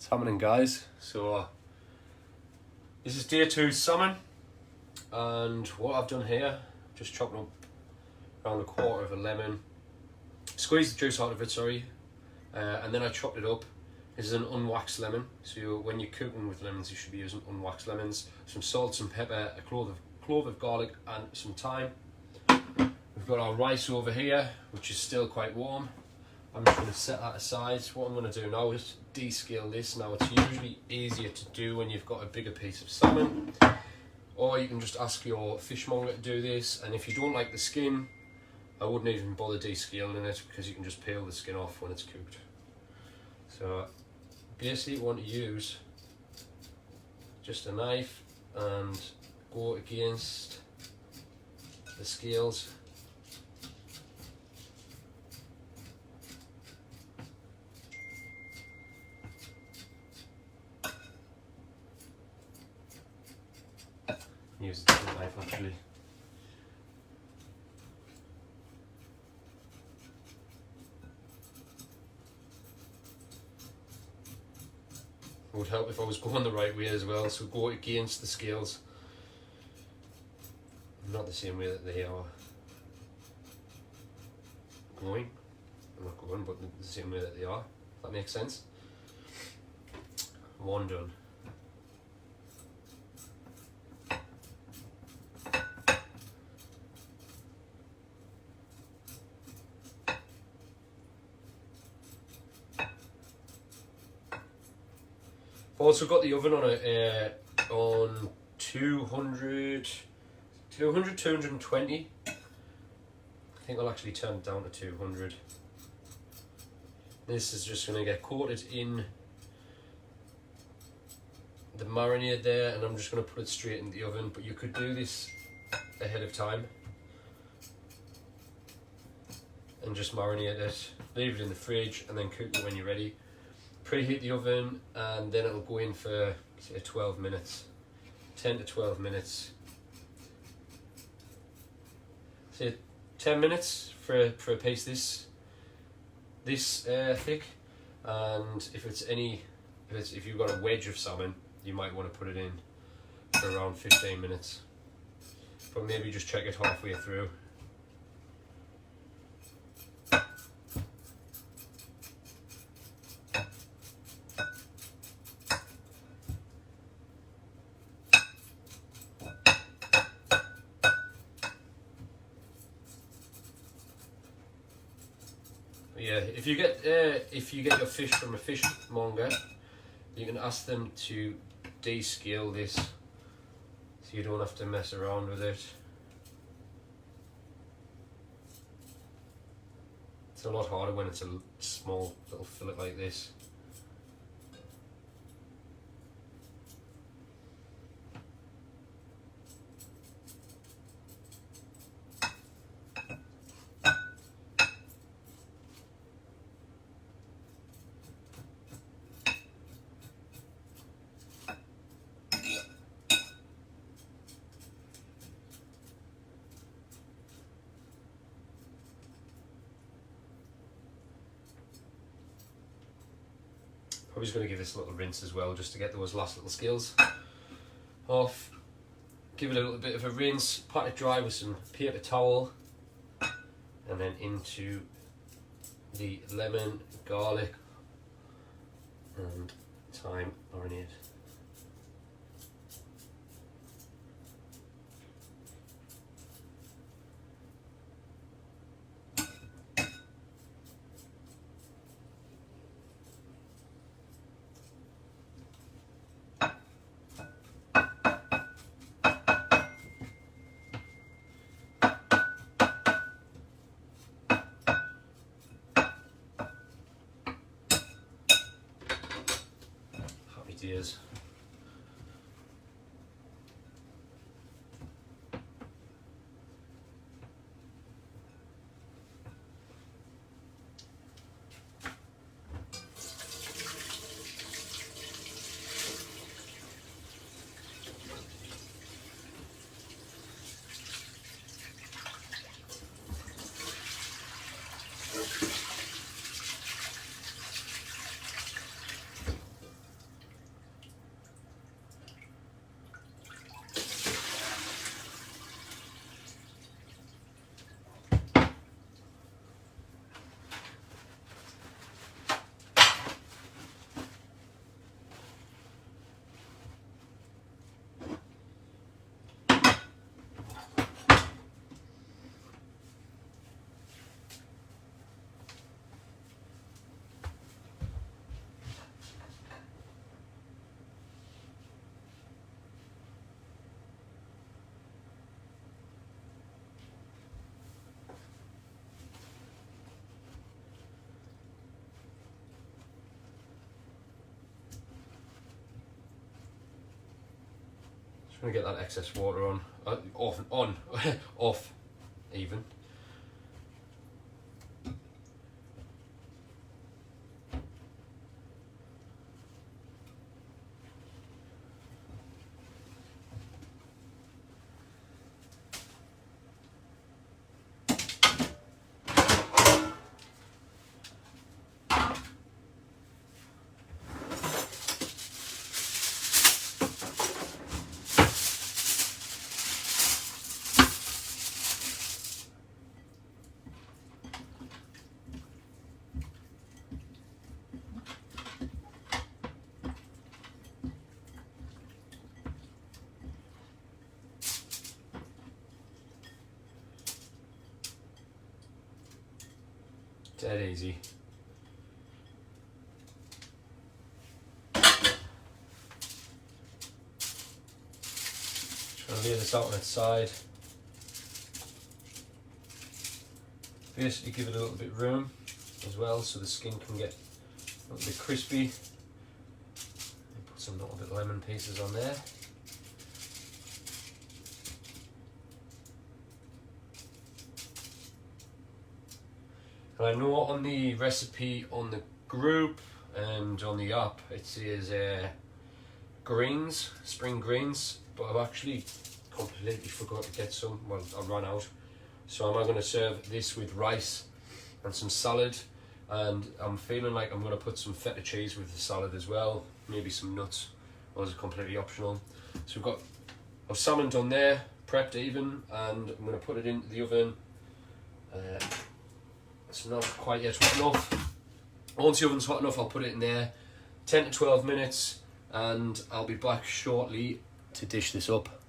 It's happening, guys. So this is day 2 salmon, and what I've done here, just chopping up around a quarter of a lemon, squeezed the juice out of it, sorry, and then I chopped it up. This is an unwaxed lemon, so when you're cooking with lemons you should be using unwaxed lemons. Some salt, some pepper, a clove of garlic and some thyme. We've got our rice over here, which is still quite warm. I'm just going to set that aside. What I'm going to do now is descale this. Now it's usually easier to do when you've got a bigger piece of salmon, or you can just ask your fishmonger to do this, and if you don't like the skin, I wouldn't even bother descaling it because you can just peel the skin off when it's cooked. So basically you want to use just a knife and go against the scales. Use a different knife actually. It would help if I was going the right way as well, so go against the scales, not the same way that they are going. I'm not going, but the same way that they are, if that makes sense. One done. I've also got the oven on on 220. I think I'll actually turn it down to 200. This is just going to get coated in the marinade there, and I'm just going to put it straight in the oven, but you could do this ahead of time and just marinate it, leave it in the fridge and then cook it when you're ready. Preheat the oven and then it'll go in for say 12 minutes, 10 to 12 minutes. Say 10 minutes for a piece this thick, and if you've got a wedge of salmon, you might want to put it in for around 15 minutes, but maybe just check it halfway through. Yeah, if you get your fish from a fishmonger, you can ask them to descale this, so you don't have to mess around with it. It's a lot harder when it's a small little fillet like this. Probably just going to give this a little rinse as well, just to get those last little scales off. Give it a little bit of a rinse, pat it dry with some paper towel, and then into the lemon, garlic and thyme marinade. Ideas. Just want to get that excess water on, off even. Dead easy. Just gonna lay this out on its side. Basically give it a little bit of room as well so the skin can get a little bit crispy. Put some little bit of lemon pieces on there. And I know on the recipe on the group and on the app it says greens, spring greens, but I've actually completely forgot to get some. Well, I ran out. So I'm going to serve this with rice and some salad, and I'm feeling like I'm going to put some feta cheese with the salad as well, maybe some nuts. Those are completely optional. So we've got our salmon done there, prepped even, and I'm going to put it into the oven. It's not quite yet hot enough. Once the oven's hot enough, I'll put it in there, 10 to 12 minutes, and I'll be back shortly to dish this up.